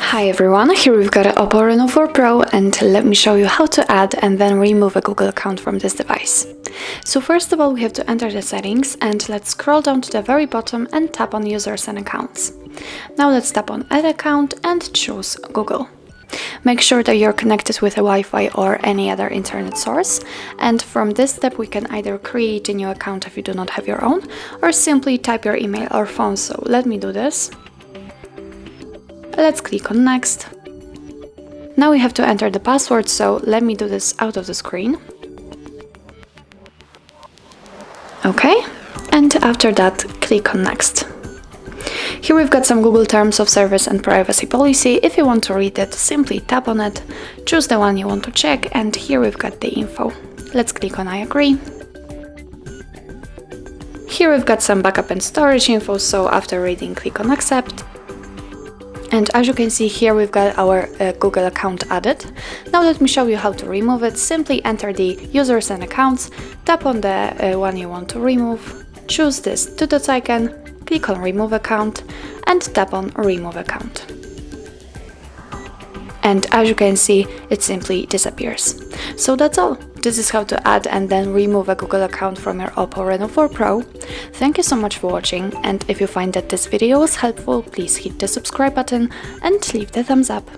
Hi everyone, here we've got an OPPO Reno4 Pro, and let me show you how to add and then remove a Google account from this device. So first of all, we have to enter the settings, and let's scroll down to the very bottom and tap on users and accounts. Now let's tap on add account and choose Google. Make sure that you're connected with a Wi-Fi or any other internet source, and from this step we can either create a new account if you do not have your own, or simply type your email or phone. So let me do this. Let's click on next. Now we have to enter the password, so let me do this out of the screen. Okay, and after that click on next. Here we've got some Google Terms of Service and Privacy Policy. If you want to read it, simply tap on it, choose the one you want to check, and here we've got the info. Let's click on I agree. Here we've got some backup and storage info, so after reading, click on accept. And as you can see here, we've got our Google account added. Now let me show you how to remove it. Simply enter the users and accounts, tap on the one you want to remove, choose this two-dot icon, click on remove account and tap on remove account. And as you can see, it simply disappears. So that's all. This is how to add and then remove a Google account from your OPPO Reno4 Pro. Thank you so much for watching, and if you find that this video was helpful, please hit the subscribe button and leave the thumbs up.